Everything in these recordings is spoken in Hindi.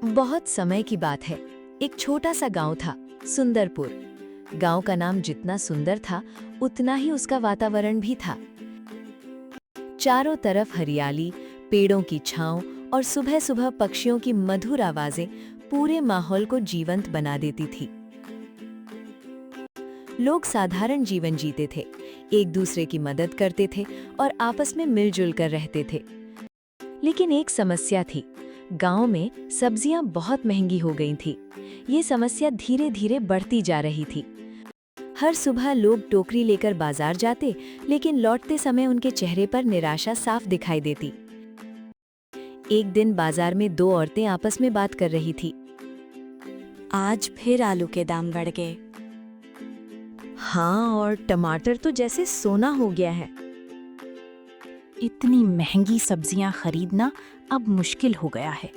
बहुत समय की बात है। एक छोटा सा गांव था, सुंदरपुर। गांव का नाम जितना सुंदर था, उतना ही उसका वातावरण भी था। चारों तरफ हरियाली, पेड़ों की छांव और सुबह सुबह पक्षियों की मधुर आवाजें पूरे माहौल को जीवंत बना देती थी। लोग साधारण जीवन जीते थे, एक दूसरे की मदद करते थे और आपस में मिलजुल कर रहते थे। लेकिन एक समस्या थी। गांव में सब्जियां बहुत महंगी हो गई थी। ये समस्या धीरे धीरे बढ़ती जा रही थी। हर सुबह लोग टोकरी लेकर बाजार जाते, लेकिन लौटते समय उनके चेहरे पर निराशा साफ दिखाई देती। एक दिन बाजार में दो औरतें आपस में बात कर रही थी। आज फिर आलू के दाम बढ़ गए। हाँ, और टमाटर तो जैसे सोना हो गया है। इतनी महंगी सब्जियां खरीदना अब मुश्किल हो गया है।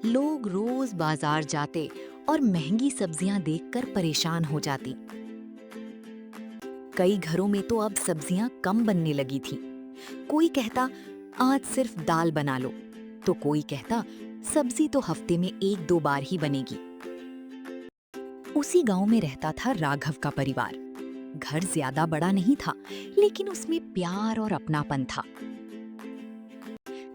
लोग रोज बाजार जाते और महंगी सब्जियां देखकर परेशान हो जाती। कई घरों में तो अब सब्जियां कम बनने लगी थी। कोई कहता आज सिर्फ दाल बना लो, तो कोई कहता सब्जी तो हफ्ते में 1-2 बार ही बनेगी। उसी गांव में रहता था राघव का परिवार। घर ज्यादा बड़ा नहीं था, लेकिन उसमें प्यार और अपनापन था।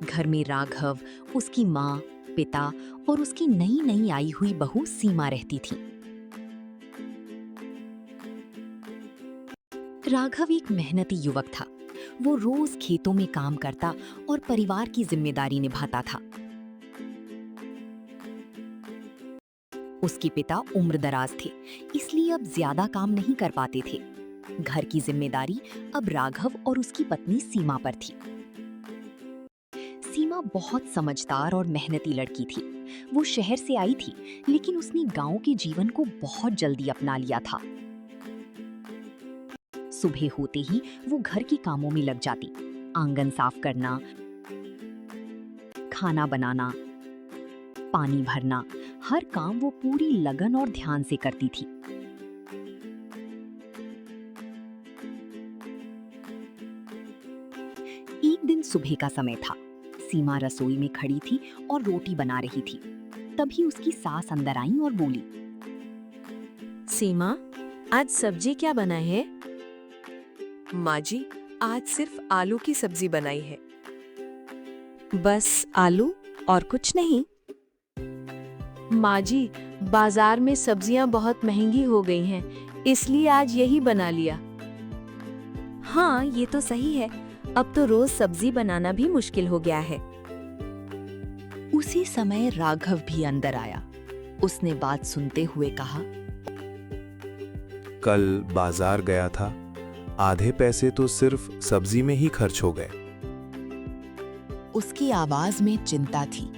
घर में राघव, उसकी माँ, पिता और उसकी नई नई आई हुई बहू सीमा रहती थी। राघव एक मेहनती युवक था। वो रोज खेतों में काम करता और परिवार की जिम्मेदारी निभाता था। उसके पिता उम्रदराज थे, इसलिए अब ज्यादा काम नहीं कर पाते थे। घर की जिम्मेदारी अब राघव और उसकी पत्नी सीमा पर थी। सीमा बहुत समझदार और मेहनती लड़की थी। वो शहर से आई थी, लेकिन उसने गांव के जीवन को बहुत जल्दी अपना लिया था। सुबह होते ही वो घर के कामों में लग जाती। आंगन साफ करना, खाना बनाना, पानी भरना, हर काम वो पूरी लगन और ध्यान से करती थी। एक दिन सुबह का समय था। सीमा रसोई में खड़ी थी और रोटी बना रही थी। तभी उसकी सास अंदर आई और बोली, सीमा, आज सब्जी क्या बनाई है? माँ जी, आज सिर्फ आलू की सब्जी बनाई है। बस आलू और कुछ नहीं? माँ जी, बाजार में सब्जियां बहुत महंगी हो गई हैं, इसलिए आज यही बना लिया। हाँ, ये तो सही है। अब तो रोज सब्जी बनाना भी मुश्किल हो गया है। उसी समय राघव भी अंदर आया। उसने बात सुनते हुए कहा, कल बाजार गया था, आधे पैसे तो सिर्फ सब्जी में ही खर्च हो गए। उसकी आवाज में चिंता थी।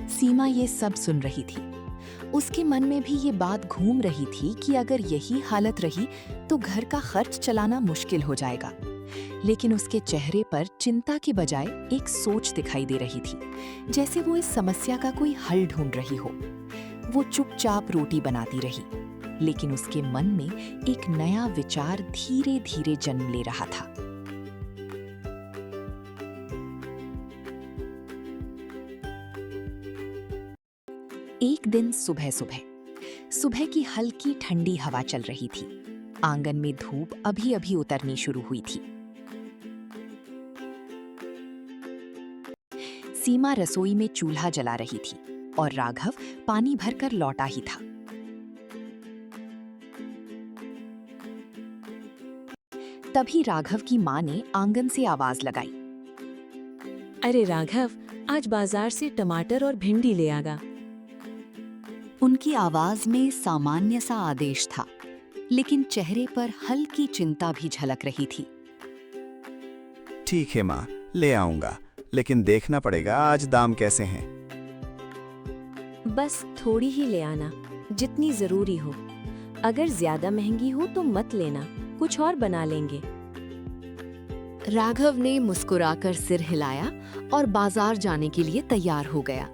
सीमा ये सब सुन रही थी। उसके मन में भी ये बात घूम रही थी कि अगर यही हालत रही तो घर का खर्च चलाना मुश्किल हो जाएगा। लेकिन उसके चेहरे पर चिंता के बजाय एक सोच दिखाई दे रही थी, जैसे वो इस समस्या का कोई हल ढूंढ रही हो। वो चुपचाप रोटी बनाती रही, लेकिन उसके मन में एक नया विचार धीरे धीरे जन्म ले रहा था। एक दिन सुबह की हल्की ठंडी हवा चल रही थी। आंगन में धूप अभी अभी उतरनी शुरू हुई थी। सीमा रसोई में चूल्हा जला रही थी और राघव पानी भरकर लौटा ही था। तभी राघव की माँ ने आंगन से आवाज लगाई, अरे राघव, आज बाजार से टमाटर और भिंडी ले आगा। उनकी आवाज में सामान्य सा आदेश था, लेकिन चेहरे पर हल्की चिंता भी झलक रही थी। ठीक है माँ, ले आऊंगा, लेकिन देखना पड़ेगा आज दाम कैसे हैं। बस थोड़ी ही ले आना, जितनी जरूरी हो। अगर ज्यादा महंगी हो तो मत लेना, कुछ और बना लेंगे। राघव ने मुस्कुराकर सिर हिलाया और बाजार जाने के लिए तैयार हो गया।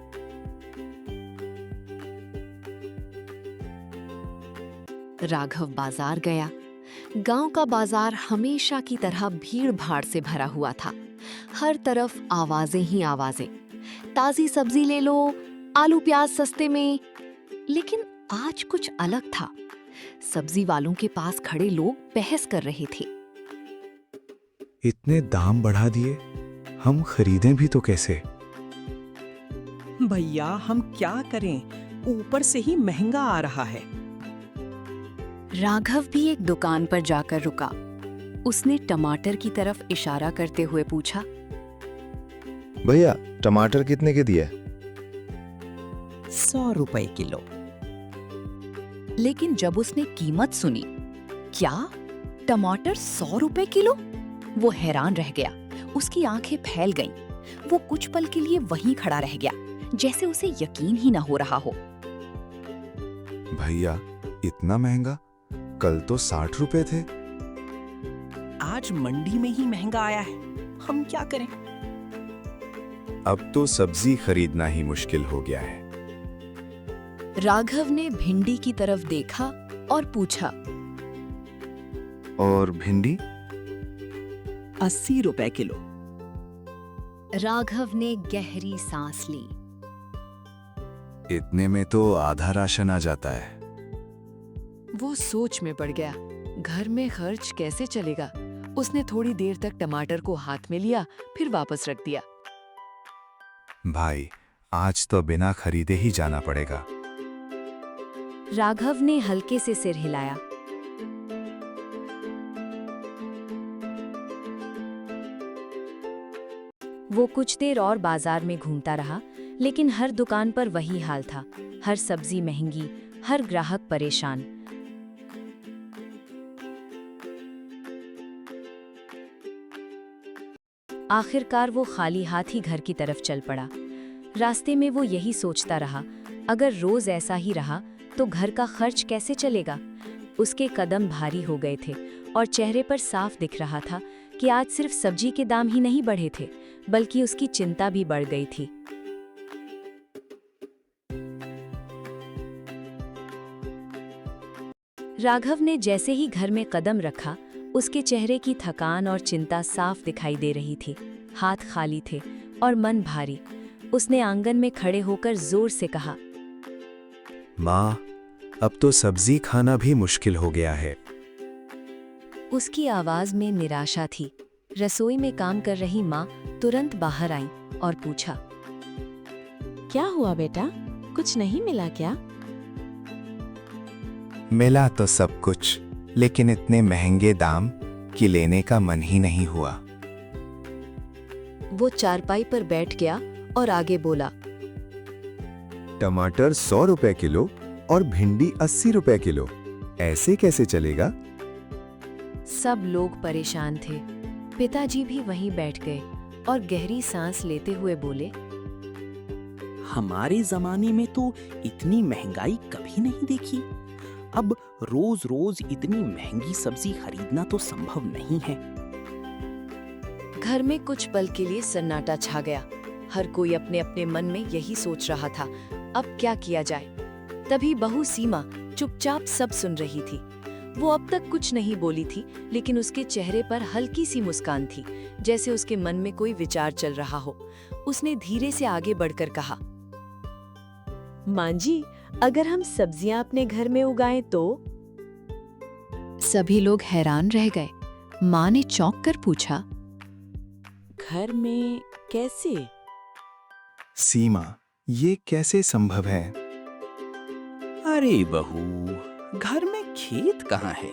राघव बाजार गया। गांव का बाजार हमेशा की तरह भीड़-भाड़ से भरा हुआ था। हर तरफ आवाजें ही आवाजें। ताजी सब्जी ले लो, आलू प्याज सस्ते में। लेकिन आज कुछ अलग था। सब्जी वालों के पास खड़े लोग बहस कर रहे थे। इतने दाम बढ़ा दिए, हम खरीदें भी तो कैसे? भैया हम क्या करें, ऊपर से ही महंगा आ रहा है। राघव भी एक दुकान पर जाकर रुका। उसने टमाटर की तरफ इशारा करते हुए पूछा, भैया टमाटर कितने के दिए? 100 रुपए किलो। लेकिन जब उसने कीमत सुनी, क्या टमाटर 100 रुपए किलो? वो हैरान रह गया। उसकी आंखें फैल गईं। वो कुछ पल के लिए वहीं खड़ा रह गया, जैसे उसे यकीन ही न हो रहा हो। भैया इतना महंगा? कल तो 60 रुपए थे। आज मंडी में ही महंगा आया है, हम क्या करें? अब तो सब्जी खरीदना ही मुश्किल हो गया है। राघव ने भिंडी की तरफ देखा और पूछा, और भिंडी? 80 रुपए किलो। राघव ने गहरी सांस ली। इतने में तो आधा राशन आ जाता है। वो सोच में पड़ गया, घर में खर्च कैसे चलेगा। उसने थोड़ी देर तक टमाटर को हाथ में लिया, फिर वापस रख दिया। भाई आज तो बिना खरीदे ही जाना पड़ेगा। राघव ने हल्के से सिर हिलाया। वो कुछ देर और बाजार में घूमता रहा, लेकिन हर दुकान पर वही हाल था। हर सब्जी महंगी, हर ग्राहक परेशान। आखिरकार वो खाली हाथ ही घर की तरफ चल पड़ा। रास्ते में वो यही सोचता रहा, अगर रोज ऐसा ही रहा तो घर का खर्च कैसे चलेगा। उसके कदम भारी हो गए थे और चेहरे पर साफ दिख रहा था कि आज सिर्फ सब्जी के दाम ही नहीं बढ़े थे, बल्कि उसकी चिंता भी बढ़ गई थी। राघव ने जैसे ही घर में कदम रखा, उसके चेहरे की थकान और चिंता साफ दिखाई दे रही थी। हाथ खाली थे और मन भारी। उसने आंगन में खड़े होकर जोर से कहा, माँ, अब तो सब्जी खाना भी मुश्किल हो गया है। उसकी आवाज में निराशा थी। रसोई में काम कर रही माँ तुरंत बाहर आई और पूछा, क्या हुआ बेटा, कुछ नहीं मिला क्या? मिला तो सब कुछ, लेकिन इतने महंगे दाम कि लेने का मन ही नहीं हुआ। वो चारपाई पर बैठ गया और आगे बोला, टमाटर 100 रुपए किलो और भिंडी 80 रुपए किलो, ऐसे कैसे चलेगा? सब लोग परेशान थे। पिताजी भी वहीं बैठ गए और गहरी सांस लेते हुए बोले, हमारे जमाने में तो इतनी महंगाई कभी नहीं देखी। अब रोज रोज इतनी महंगी सब्जी खरीदना तो संभव नहीं है। घर में कुछ पल के लिए सन्नाटा छा गया। हर कोई अपने अपने मन में यही सोच रहा था, अब क्या किया जाए। तभी बहू सीमा चुपचाप सब सुन रही थी। वो अब तक कुछ नहीं बोली थी, लेकिन उसके चेहरे पर हल्की सी मुस्कान थी, जैसे उसके मन में कोई विचार चल रहा हो। उसने धीरे से आगे बढ़कर कहा, माँ जी, अगर हम सब्जियां अपने घर में उगाएं तो? सभी लोग हैरान रह गए। माँ ने चौंक कर पूछा, घर में कैसे? सीमा, ये कैसे संभव है? अरे बहू, घर में खेत कहाँ है?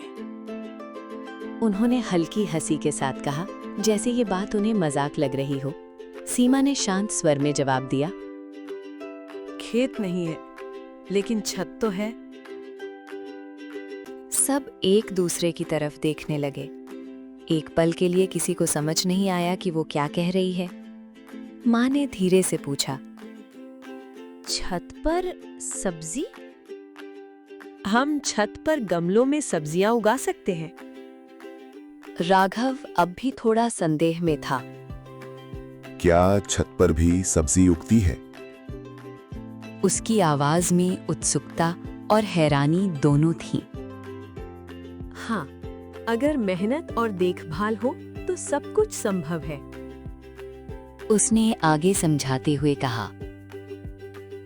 उन्होंने हल्की हंसी के साथ कहा, जैसे ये बात उन्हें मजाक लग रही हो। सीमा ने शांत स्वर में जवाब दिया, खेत नहीं है, लेकिन छत तो है। सब एक दूसरे की तरफ देखने लगे। एक पल के लिए किसी को समझ नहीं आया कि वो क्या कह रही है। माँ ने धीरे से पूछा, छत पर सब्जी? हम छत पर गमलों में सब्जियां उगा सकते हैं। राघव अब भी थोड़ा संदेह में था। क्या छत पर भी सब्जी उगती है? उसकी आवाज में उत्सुकता और हैरानी दोनों थीं। हाँ, अगर मेहनत और देखभाल हो तो सब कुछ संभव है। उसने आगे समझाते हुए कहा,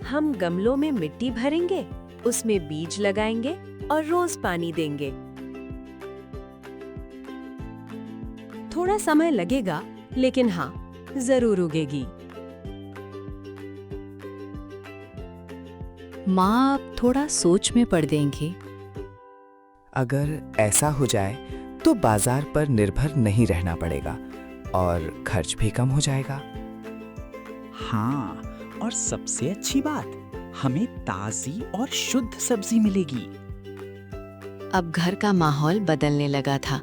हम गमलों में मिट्टी भरेंगे, उसमें बीज लगाएंगे और रोज पानी देंगे। थोड़ा समय लगेगा, लेकिन हाँ, जरूर उगेगी। माँ अब थोड़ा सोच में पड़ देंगी। अगर ऐसा हो जाए तो बाजार पर निर्भर नहीं रहना पड़ेगा और खर्च भी कम हो जाएगा। हाँ, और सबसे अच्छी बात, हमें ताजी और शुद्ध सब्जी मिलेगी। अब घर का माहौल बदलने लगा था।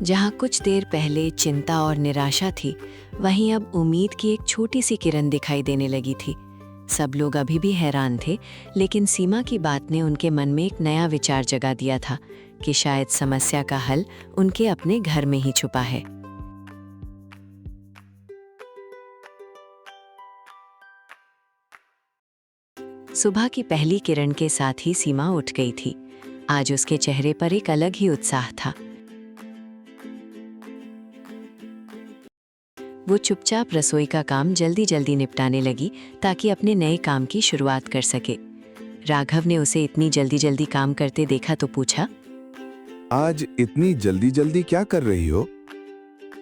जहाँ कुछ देर पहले चिंता और निराशा थी, वहीं अब उम्मीद की एक छोटी सी किरण दिखाई देने लगी थी। सब लोग अभी भी हैरान थे, लेकिन सीमा की बात ने उनके मन में एक नया विचार जगा दिया था कि शायद समस्या का हल उनके अपने घर में ही छुपा है। सुबह की पहली किरण के साथ ही सीमा उठ गई थी। आज उसके चेहरे पर एक अलग ही उत्साह था। वो चुपचाप रसोई का काम जल्दी जल्दी निपटाने लगी ताकि अपने नए काम की शुरुआत कर सके। राघव ने उसे इतनी जल्दी जल्दी काम करते देखा तो पूछा, आज इतनी जल्दी जल्दी क्या कर रही हो?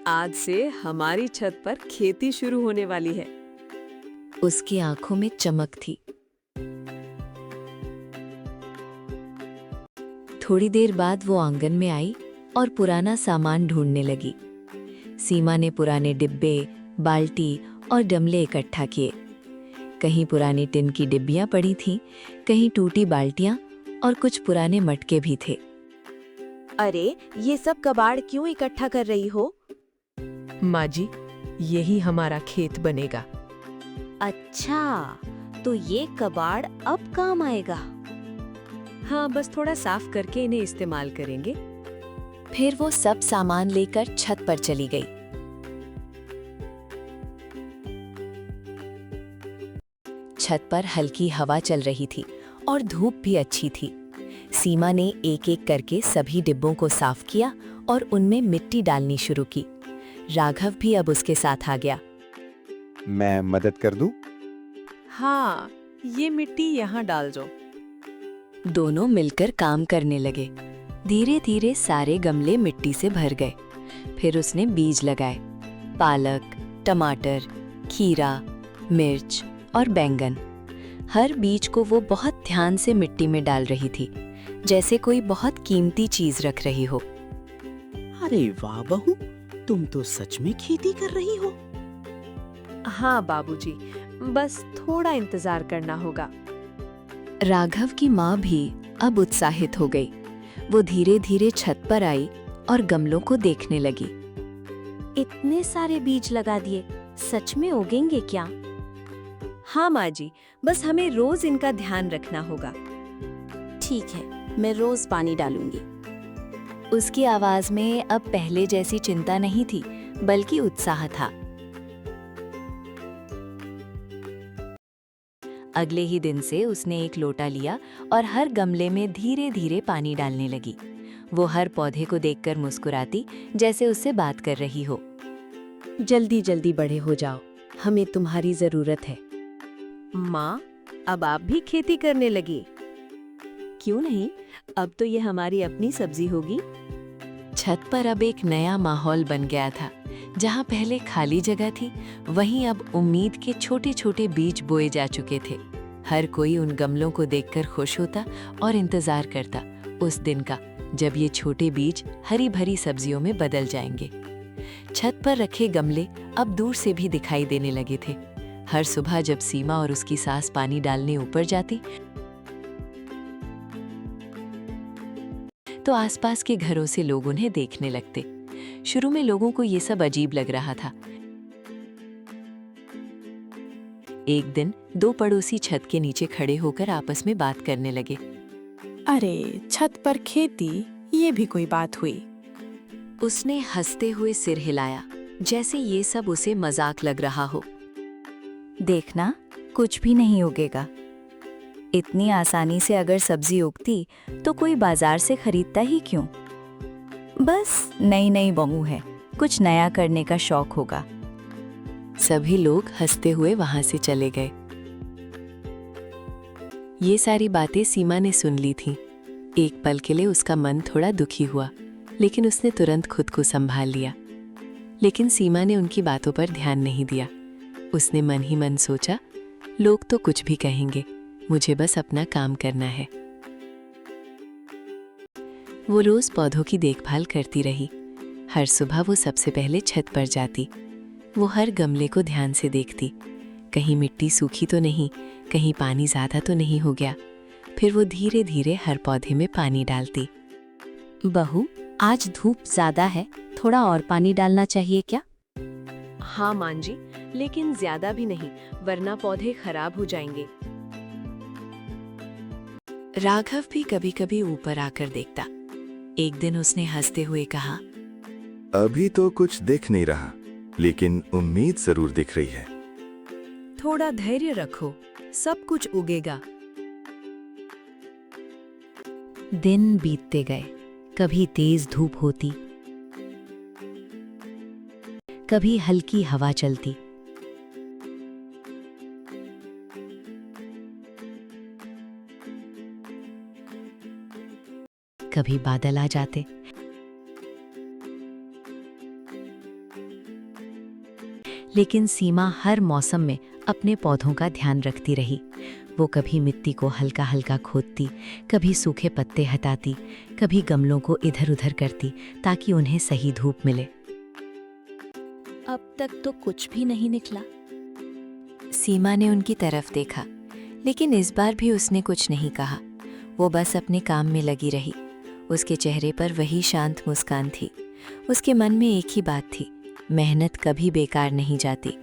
आज से हमारी छत पर खेती शुरू होने वाली है। उसकी आंखों में चमक थी। थोड़ी देर बाद वो आंगन में आई और पुराना सामान ढूंढने लगी। सीमा ने पुराने डिब्बे, बाल्टी और डमले इकट्ठा किए। कहीं पुरानी टिन की डिब्बियां पड़ी थीं, कहीं टूटी बाल्टियां और कुछ पुराने मटके भी थे। अरे, ये सब कबाड़ क्यों इकट्ठा कर रही हो? माँ जी, यही हमारा खेत बनेगा। अच्छा, तो ये कबाड़ अब काम आएगा। हाँ, बस थोड़ा साफ करके इन्हें इस्तेमाल करेंगे। फिर वो सब सामान लेकर छत पर चली गई। छत पर हल्की हवा चल रही थी और धूप भी अच्छी थी। सीमा ने एक एक करके सभी डिब्बों को साफ किया और उनमें मिट्टी डालनी शुरू की। राघव भी अब उसके साथ आ गया। मैं मदद कर दूं? हाँ, ये मिट्टी यहाँ डाल दो। दोनों मिलकर काम करने लगे। धीरे धीरे सारे गमले मिट्टी से भर गए। फिर उसने बीज लगाए। पालक, टमाटर, खीरा, मिर्च और बैंगन। हर बीज को वो बहुत ध्यान से मिट्टी में डाल रही थी, जैसे कोई बहुत कीमती चीज रख रही हो। अरे वाह बहू, तुम तो सच में खेती कर रही हो। हाँ बाबूजी, बस थोड़ा इंतजार करना होगा। राघव की माँ भी अब उत्साहित हो गई। वो धीरे धीरे छत पर आई और गमलों को देखने लगी। इतने सारे बीज लगा दिए, सच में उगेंगे क्या? हाँ माँ जी, बस हमें रोज इनका ध्यान रखना होगा। ठीक है, मैं रोज पानी डालूंगी। उसकी आवाज में अब पहले जैसी चिंता नहीं थी, बल्कि उत्साह था। अगले ही दिन से उसने एक लोटा लिया और हर गमले में धीरे धीरे पानी डालने लगी। वो हर पौधे को देखकर मुस्कुराती, जैसे उससे बात कर रही हो। जल्दी जल्दी बड़े हो जाओ, हमें तुम्हारी जरूरत है। माँ, अब आप भी खेती करने लगी? क्यों नहीं, अब तो ये हमारी अपनी सब्जी होगी। छत पर अब एक नया माहौल बन गया था। जहाँ पहले खाली जगह थी, वहीं अब उम्मीद के छोटे छोटे बीज बोए जा चुके थे। हर कोई उन गमलों को देखकर खुश होता और इंतजार करता उस दिन का, जब ये छोटे बीज हरी भरी सब्जियों में बदल जाएंगे। छत पर रखे गमले अब दूर से भी दिखाई देने लगे थे। हर सुबह जब सीमा और उसकी सास पानी डालने ऊपर जाती, तो आसपास के घरों से लोग उन्हें देखने लगते। शुरू में लोगों को ये सब अजीब लग रहा था। एक दिन दो पड़ोसी छत के नीचे खड़े होकर आपस में बात करने लगे। अरे, छत पर खेती, ये भी कोई बात हुई? उसने हंसते हुए सिर हिलाया, जैसे ये सब उसे मजाक लग रहा हो। देखना, कुछ भी नहीं उगेगा। इतनी आसानी से अगर सब्जी उगती तो कोई बाजार से खरीदता ही क्यों? बस नई नई बहू है, कुछ नया करने का शौक होगा। सभी लोग हंसते हुए वहां से चले गए। ये सारी बातें सीमा ने सुन ली थीं। एक पल के लिए उसका मन थोड़ा दुखी हुआ, लेकिन उसने तुरंत खुद को संभाल लिया। लेकिन सीमा ने उनकी बातों पर ध्यान नहीं दिया। उसने मन ही मन सोचा, लोग तो कुछ भी कहेंगे, मुझे बस अपना काम करना है। वो रोज पौधों की देखभाल करती रही। हर सुबह वो सबसे पहले छत पर जाती। वो हर गमले को ध्यान से देखती, कहीं मिट्टी सूखी तो नहीं, कहीं पानी ज़्यादा तो नहीं हो गया। फिर वो धीरे धीरे हर पौधे में पानी डालती। बहू, आज धूप ज्यादा है, थोड़ा और पानी डालना चाहिए क्या? हाँ मां जी, लेकिन ज्यादा भी नहीं, वरना पौधे खराब हो जाएंगे। राघव भी कभी कभी ऊपर आकर देखता। एक दिन उसने हंसते हुए कहा, अभी तो कुछ दिख नहीं रहा, लेकिन उम्मीद जरूर दिख रही है। थोड़ा धैर्य रखो, सब कुछ उगेगा। दिन बीतते गए। कभी तेज धूप होती, कभी हल्की हवा चलती। कभी बादल आ जाते। लेकिन सीमा हर मौसम में अपने पौधों का ध्यान रखती रही। वो कभी मिट्टी को हल्का हल्का खोदती, कभी सूखे पत्ते हटाती, कभी गमलों को इधर उधर करती ताकि उन्हें सही धूप मिले। अब तक तो कुछ भी नहीं निकला। सीमा ने उनकी तरफ देखा, लेकिन इस बार भी उसने कुछ नहीं कहा। वो बस अपने काम में लगी रही। उसके चेहरे पर वही शांत मुस्कान थी। उसके मन में एक ही बात थी, मेहनत कभी बेकार नहीं जाती।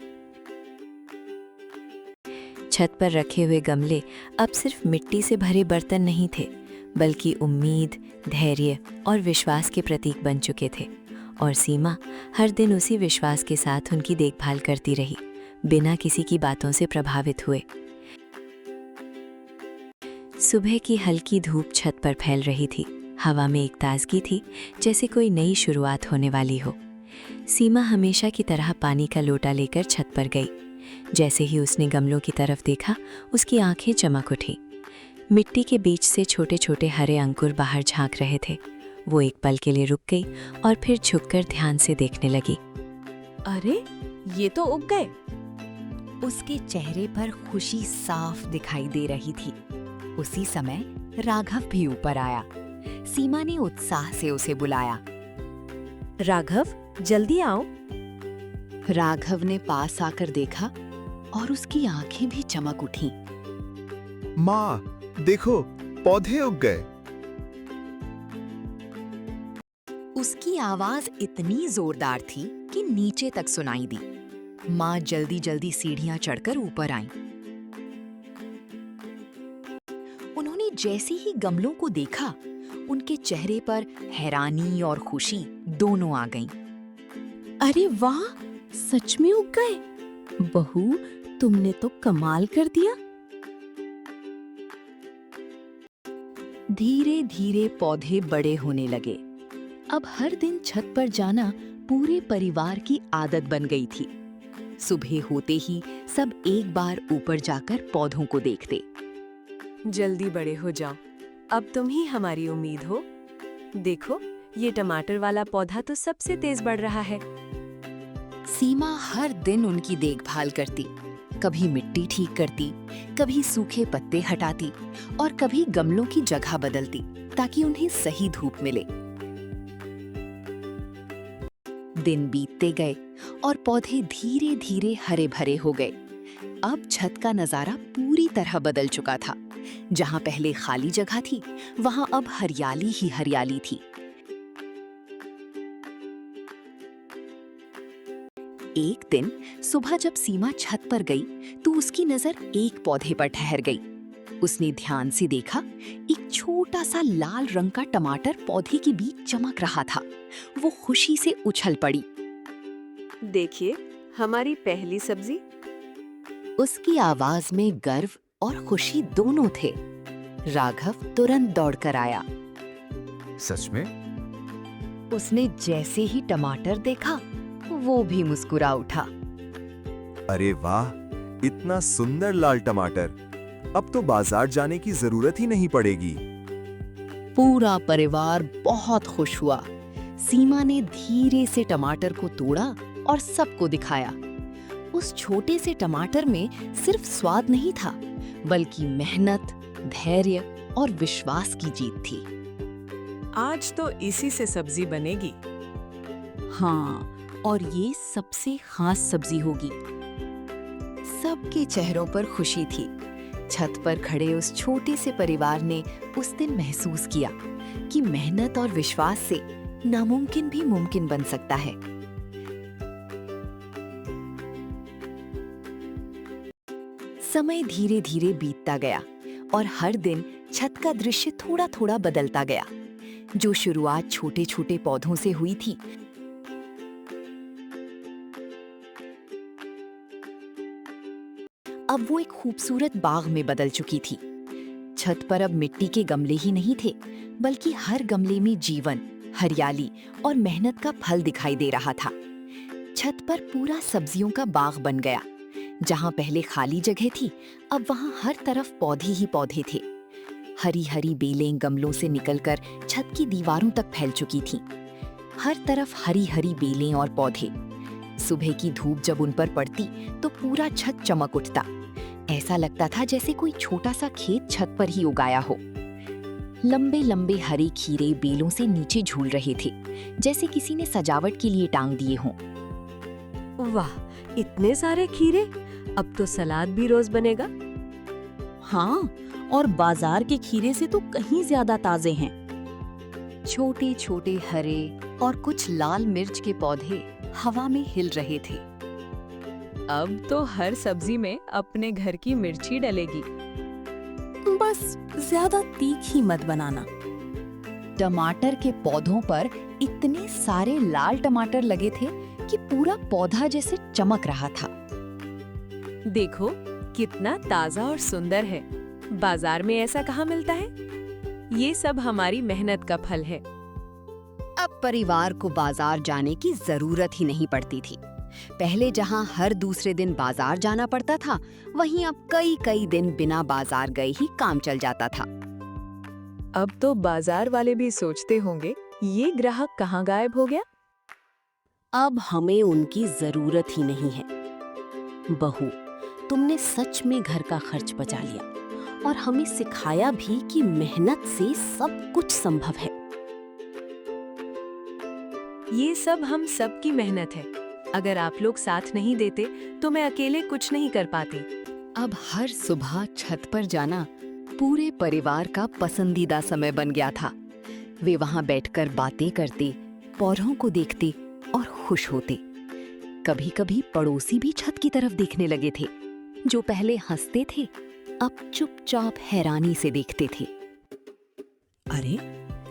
छत पर रखे हुए गमले अब सिर्फ मिट्टी से भरे बर्तन नहीं थे, बल्कि उम्मीद, धैर्य और विश्वास के प्रतीक बन चुके थे। और सीमा हर दिन उसी विश्वास के साथ उनकी देखभाल करती रही, बिना किसी की बातों से प्रभावित हुए। सुबह की हल्की धूप छत पर फैल रही थी। हवा में एक ताजगी थी, जैसे कोई नई शुरुआत होने वाली हो। सीमा हमेशा की तरह पानी का लोटा लेकर छत पर गई। जैसे ही उसने गमलों की तरफ देखा, उसकी आंखें चमक उठी। मिट्टी के बीच से छोटे छोटे हरे अंकुर बाहर झांक रहे थे। वो एक पल के लिए रुक गई और फिर झुककर ध्यान से देखने लगी। अरे, ये तो उग गए। उसके चेहरे पर खुशी साफ दिखाई दे रही थी। उसी समय राघव भी ऊपर आया। सीमा ने उत्साह से उसे बुलाया। राघव, जल्दी आओ। राघव ने पास आकर देखा और उसकी आंखें भी चमक उठीं। माँ, देखो, पौधे उग गए। उसकी आवाज इतनी जोरदार थी कि नीचे तक सुनाई दी। माँ जल्दी जल्दी सीढ़ियां चढ़कर ऊपर आईं। उन्होंने जैसे ही गमलों को देखा, उनके चेहरे पर हैरानी और खुशी दोनों आ गईं। अरे वाह, सच में उग गए। बहू, तुमने तो कमाल कर दिया। धीरे धीरे पौधे बड़े होने लगे। अब हर दिन छत पर जाना पूरे परिवार की आदत बन गई थी। सुबह होते ही सब एक बार ऊपर जाकर पौधों को देखते। जल्दी बड़े हो जाओ, अब तुम ही हमारी उम्मीद हो। देखो, ये टमाटर वाला पौधा तो सबसे तेज बढ़ रहा है। सीमा हर दिन उनकी देखभाल करती, कभी मिट्टी ठीक करती, कभी सूखे पत्ते हटाती और कभी गमलों की जगह बदलती ताकि उन्हें सही धूप मिले। दिन बीतते गए और पौधे धीरे धीरे हरे भरे हो गए। अब छत का नजारा पूरी तरह बदल चुका था। जहां पहले खाली जगह थी, वहां अब हरियाली ही हरियाली थी। एक दिन सुबह जब सीमा छत पर गई, तो उसकी नजर एक पौधे पर ठहर गई। उसने ध्यान से देखा, एक छोटा सा लाल रंग का टमाटर पौधे के बीच चमक रहा था। वो खुशी से उछल पड़ी। देखिए, हमारी पहली सब्जी। उसकी आवाज में गर्व और खुशी दोनों थे। राघव तुरंत दौड़कर आया। सच में? उसने जैसे ही टमाटर देखा, वो भी मुस्कुरा उठा। अरे वाह, इतना सुंदर लाल टमाटर। अब तो बाजार जाने की जरूरत ही नहीं पड़ेगी। पूरा परिवार बहुत खुश हुआ। सीमा ने धीरे से टमाटर को तोड़ा और सबको दिखाया। उस छोटे से टमाटर में सिर्फ स्वाद नहीं था, बल्कि मेहनत, धैर्य और विश्वास की जीत थी। आज तो इसी से सब्जी बनेगी। हाँ, और ये सबसे खास सब्जी होगी। सबके चेहरों पर खुशी थी। छत पर खड़े उस छोटे से परिवार ने उस दिन महसूस किया कि मेहनत और विश्वास से नामुमकिन भी मुमकिन बन सकता है। समय धीरे धीरे बीतता गया और हर दिन छत का दृश्य थोड़ा थोड़ा बदलता गया। जो शुरुआत छोटे छोटे पौधों से हुई थी, अब वो एक खूबसूरत बाग में बदल चुकी थी। छत पर अब मिट्टी के गमले ही नहीं थे, बल्कि हर गमले में जीवन, हरियाली और मेहनत का फल दिखाई दे रहा था। छत पर पूरा सब्जियों का बाग बन गया। जहाँ पहले खाली जगह थी, अब वहाँ हर तरफ पौधे ही पौधे थे। हरी हरी बेलें गमलों से निकलकर छत की दीवारों तक फैल चुकी थीं। हर तरफ हरी हरी बेलें और पौधे। सुबह की धूप जब उन पर पड़ती तो पूरा छत चमक उठता। ऐसा लगता था जैसे कोई छोटा सा खेत छत पर ही उगाया हो। लंबे लंबे हरे खीरे बेलों से नीचे झूल रहे थे, जैसे किसी ने सजावट के लिए टांग दिए हों। वाह, इतने सारे खीरे! अब तो सलाद भी रोज बनेगा। हाँ, और बाजार के खीरे से तो कहीं ज्यादा ताजे हैं। छोटे छोटे हरे और कुछ लाल मिर्च के पौधे हवा में हिल रहे थे। अब तो हर सब्जी में अपने घर की मिर्ची डलेगी। बस ज्यादा तीखी मत बनाना। टमाटर के पौधों पर इतने सारे लाल टमाटर लगे थे कि पूरा पौधा जैसे चमक रहा था। देखो कितना ताजा और सुंदर है। बाजार में ऐसा कहाँ मिलता है? ये सब हमारी मेहनत का फल है। अब परिवार को बाजार जाने की जरूरत ही नहीं पड़ती थी। पहले जहां हर दूसरे दिन बाजार जाना पड़ता था, वहीं अब कई कई दिन बिना बाजार गए ही काम चल जाता था। अब तो बाजार वाले भी सोचते होंगे, ये ग्राहक कहाँ गायब हो गया? अब हमें उनकी जरूरत ही नहीं है। बहू, तुमने सच में घर का खर्च बचा लिया और हमें सिखाया भी कि मेहनत से सब कुछ संभव है। ये सब हम सबकी मेहनत है। अगर आप लोग साथ नहीं देते तो मैं अकेले कुछ नहीं कर पाती। अब हर सुबह छत पर जाना पूरे परिवार का पसंदीदा समय बन गया था। वे वहां बैठकर बातें करते, पौधों को देखते और खुश होते। कभी कभी पड़ोसी भी छत की तरफ देखने लगे थे। जो पहले हंसते थे, अब चुपचाप हैरानी से देखते थे। अरे,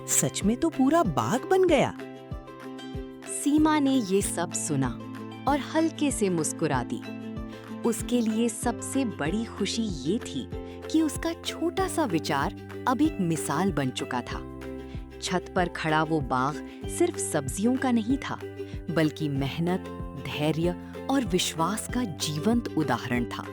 सच में तो पूरा बाग बन गया। सीमा ने ये सब सुना और हल्के से मुस्कुरा दी। उसके लिए सबसे बड़ी खुशी ये थी कि उसका छोटा सा विचार अब एक मिसाल बन चुका था। छत पर खड़ा वो बाग सिर्फ सब्जियों का नहीं था, बल्कि मेहनत, धैर्य और विश्वास का जीवंत उदाहरण था।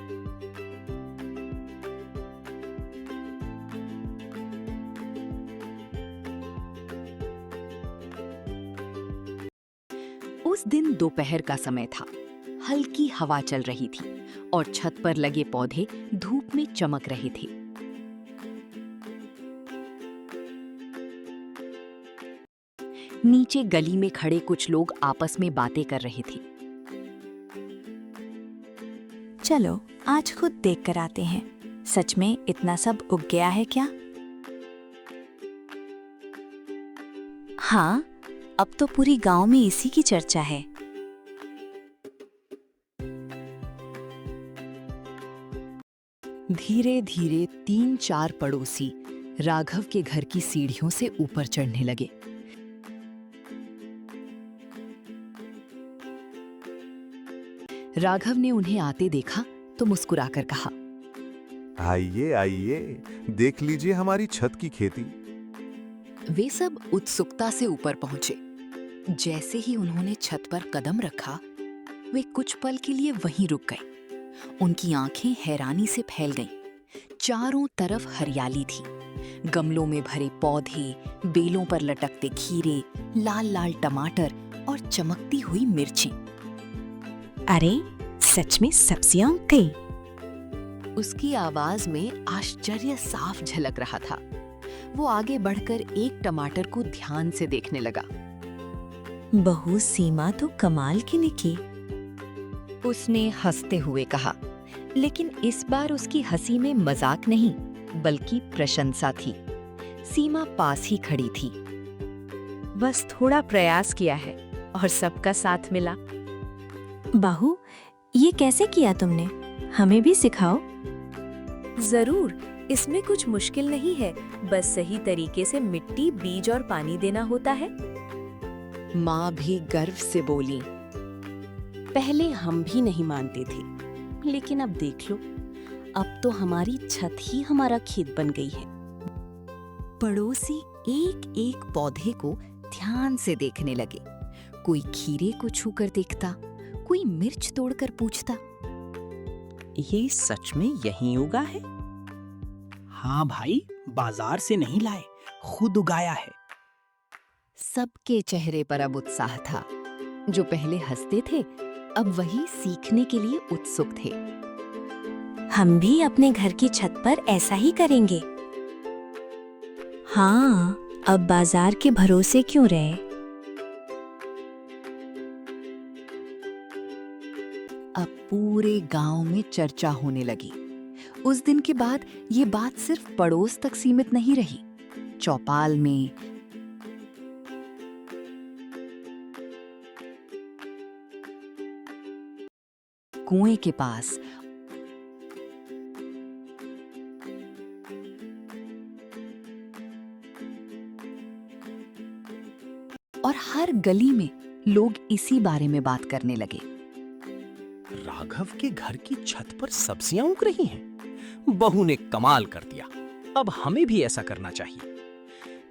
उस दिन दोपहर का समय था। हल्की हवा चल रही थी और छत पर लगे पौधे धूप में चमक रहे थे। नीचे गली में खड़े कुछ लोग आपस में बातें कर रहे थे। चलो आज खुद देख कर आते हैं, सच में इतना सब उग गया है क्या? हाँ, अब तो पूरी गांव में इसी की चर्चा है। धीरे धीरे 3-4 पड़ोसी राघव के घर की सीढ़ियों से ऊपर चढ़ने लगे। राघव ने उन्हें आते देखा तो मुस्कुराकर कहा, आइए आइए, देख लीजिए हमारी छत की खेती। वे सब उत्सुकता से ऊपर पहुंचे। जैसे ही उन्होंने छत पर कदम रखा, वे कुछ पल के लिए वहीं रुक गए। उनकी आंखें हैरानी से फैल गईं। चारों तरफ हरियाली थी। गमलों में भरे पौधे, बेलों पर लटकते खीरे, लाल लाल टमाटर और चमकती हुई मिर्चें। अरे सच में सब्जियां उग गई। उसकी आवाज में आश्चर्य साफ झलक रहा था। वो आगे बढ़कर एक टमाटर को ध्यान से देखने लगा। बहू सीमा तो कमाल की निकली। उसने हंसते हुए कहा, लेकिन इस बार उसकी हंसी में मजाक नहीं बल्कि प्रशंसा थी। सीमा पास ही खड़ी थी। बस थोड़ा प्रयास किया है और सबका साथ मिला। बहू, ये कैसे किया तुमने? हमें भी सिखाओ। जरूर, इसमें कुछ मुश्किल नहीं है, बस सही तरीके से मिट्टी, बीज और पानी देना होता है। माँ भी गर्व से बोली। पहले हम भी नहीं मानते थे, लेकिन अब देख लो, अब तो हमारी छत ही हमारा खेत बन गई है। पड़ोसी एक एक पौधे को ध्यान से देखने लगे। कोई खीरे को छूकर देखता, कोई मिर्च तोड़कर पूछता, ये सच में यहीं उगा है? हाँ भाई, बाजार से नहीं लाए, खुद उगाया है। सबके चेहरे पर अब उत्साह था। जो पहले हंसते थे, अब वही सीखने के लिए उत्सुक थे। हम भी अपने घर की छत पर ऐसा ही करेंगे। हाँ, अब बाजार के भरोसे क्यों रहे? अब पूरे गांव में चर्चा होने लगी। उस दिन के बाद ये बात सिर्फ पड़ोस तक सीमित नहीं रही। चौपाल में, कुएं के पास और हर गली में लोग इसी बारे में बात करने लगे। राघव के घर की छत पर सब्जियां उग रही हैं। बहू ने कमाल कर दिया। अब हमें भी ऐसा करना चाहिए।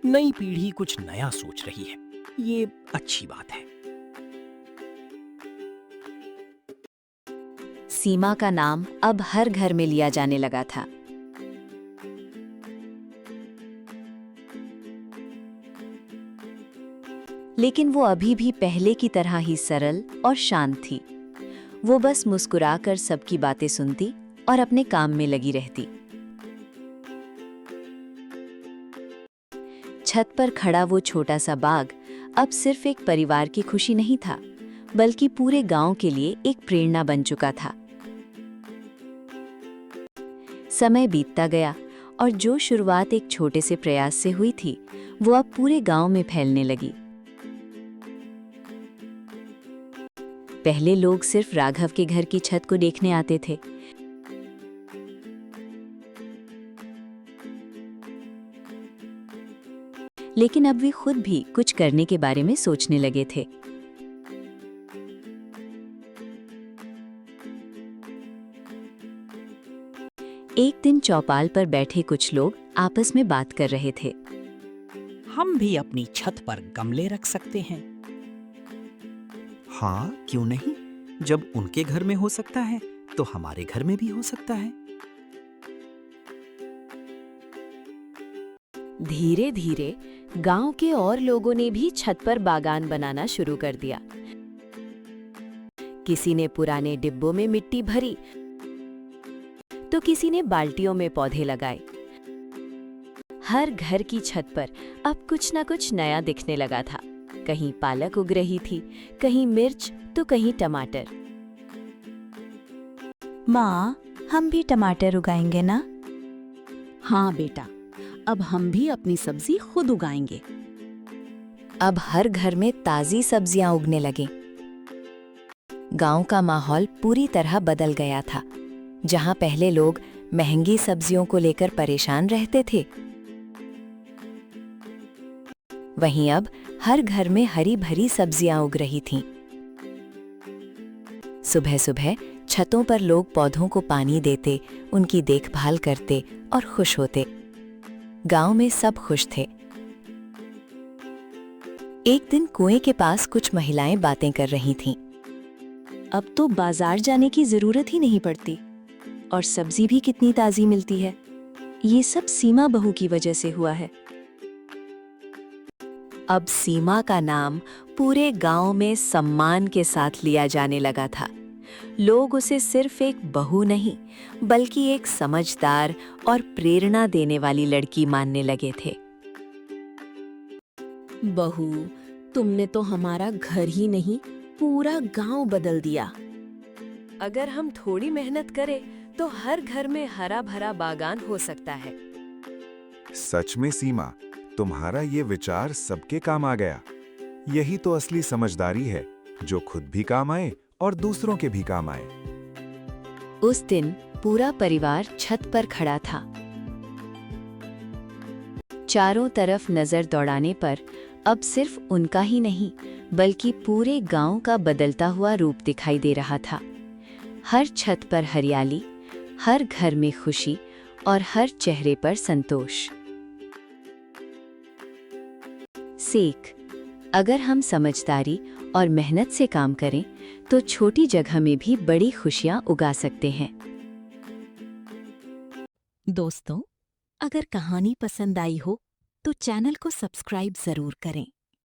नई पीढ़ी कुछ नया सोच रही है, ये अच्छी बात है। सीमा का नाम अब हर घर में लिया जाने लगा था। लेकिन वो अभी भी पहले की तरह ही सरल और शांत थी। वो बस मुस्कुराकर सबकी बातें सुनती और अपने काम में लगी रहती। छत पर खड़ा वो छोटा सा बाग अब सिर्फ एक परिवार की खुशी नहीं था, बल्कि पूरे गांव के लिए एक प्रेरणा बन चुका था। समय बीतता गया और जो शुरुआत एक छोटे से प्रयास से हुई थी, वो अब पूरे गांव में फैलने लगी। पहले लोग सिर्फ राघव के घर की छत को देखने आते थे, लेकिन अब वे खुद भी कुछ करने के बारे में सोचने लगे थे। एक दिन चौपाल पर बैठे कुछ लोग आपस में बात कर रहे थे। हम भी अपनी छत पर गमले रख सकते हैं। हाँ, क्यों नहीं? जब उनके घर में हो सकता है, तो हमारे घर में भी हो सकता है। धीरे धीरे गांव के और लोगों ने भी छत पर बागान बनाना शुरू कर दिया। किसी ने पुराने डिब्बों में मिट्टी भरी, तो किसी ने बाल्टियों में पौधे लगाए। हर घर की छत पर अब कुछ न कुछ नया दिखने लगा था। कहीं पालक उग रही थी, कहीं मिर्च, तो कहीं टमाटर। माँ, हम भी टमाटर उगाएंगे ना? हाँ बेटा, अब हम भी अपनी सब्जी खुद उगाएंगे। अब हर घर में ताजी सब्जियां उगने लगे। गांव का माहौल पूरी तरह बदल गया था। जहां पहले लोग महंगी सब्जियों को लेकर परेशान रहते थे, वहीं अब हर घर में हरी भरी सब्जियां उग रही थीं। सुबह सुबह छतों पर लोग पौधों को पानी देते, उनकी देखभाल करते और खुश होते। गांव में सब खुश थे। एक दिन कुएं के पास कुछ महिलाएं बातें कर रही थीं। अब तो बाजार जाने की जरूरत ही नहीं पड़ती और सब्जी भी कितनी ताजी मिलती है। ये सब सीमा बहू की वजह से हुआ है। अब सीमा का नाम पूरे गांव में सम्मान के साथ लिया जाने लगा था। लोग उसे सिर्फ एक बहू नहीं, बल्कि एक समझदार और प्रेरणा देने वाली लड़की मानने लगे थे। बहू, तुमने तो हमारा घर ही नहीं, पूरा गांव बदल दिया। अगर हम थोड़ी मेहनत करें तो हर घर में हरा भरा बागान हो सकता है। सच में सीमा, तुम्हारा ये विचार सबके काम आ गया। यही तो असली समझदारी है, जो खुद भी काम आए और दूसरों के भी काम आए। उस दिन पूरा परिवार छत पर खड़ा था। चारों तरफ नजर दौड़ाने पर अब सिर्फ उनका ही नहीं, बल्कि पूरे गांव का बदलता हुआ रूप दिखाई दे रहा था। हर छत पर हरियाली, हर घर में खुशी और हर चेहरे पर संतोष। सीख: अगर हम समझदारी और मेहनत से काम करें तो छोटी जगह में भी बड़ी खुशियां उगा सकते हैं। दोस्तों, अगर कहानी पसंद आई हो तो चैनल को सब्सक्राइब जरूर करें।